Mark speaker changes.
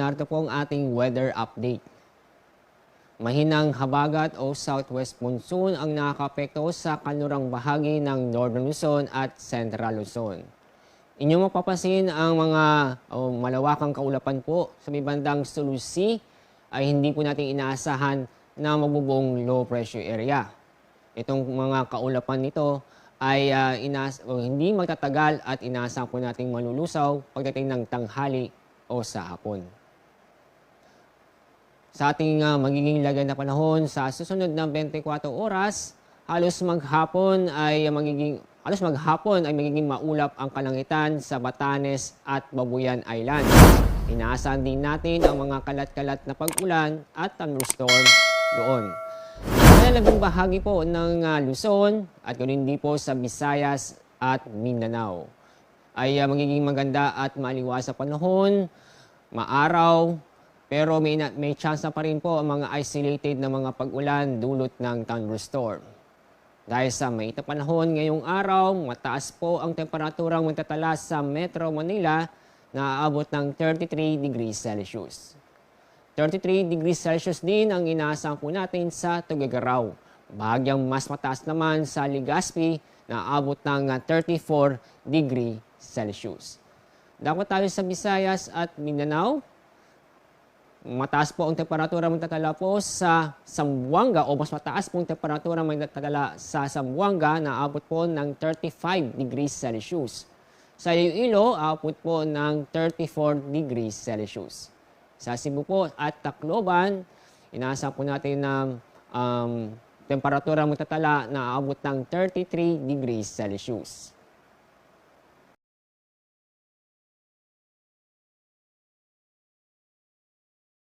Speaker 1: narito po ang ating weather update. Mahinang habagat o southwest monsoon ang nakakaapekto sa kanlurang bahagi ng Northern Luzon at Central Luzon. Inyong mapapansin ang mga malawakang kaulapan po sa may bandang Sulusi ay hindi po natin inaasahan na magbubong low pressure area. Itong mga kaulapan nito ay hindi magtatagal at inaasahan po nating malulusaw pagdating ng tanghali o sa hapon. Sa ating magiging lagay na panahon sa susunod na 24 oras, halos maghapon ay magiging maulap ang kalangitan sa Batanes at Babuyan Island. Inaasahan din natin ang mga kalat-kalat na pag-ulan at thunderstorm doon. Sa labing bahagi po ng Luzon at ganoon din po sa Visayas at Mindanao ay magiging maganda at maliwas sa panahon, maaraw, pero may chance pa rin po ang mga isolated na mga pag-ulan dulot ng thunderstorm. Dahil sa mainit na panahon ngayong araw, mataas po ang temperaturang magtatala sa Metro Manila na aabot ng 33 degrees Celsius. 33 degrees Celsius din ang inaasahan po natin sa Tuguegarao. Bahagyang mas mataas naman sa Legazpi na aabot ng 34 degrees Celsius. Dako tayo sa Visayas at Mindanao. Mataas po ang temperatura magtatala po sa Zamboanga o mas mataas po ang temperatura magtatala sa Zamboanga na aabot po ng 35 degrees Celsius. Sa Iloilo, aabot po ng 34 degrees Celsius. Sa Cebu po at Tacloban, inaasahan po natin na temperatura magtatala na aabot ng 33 degrees Celsius.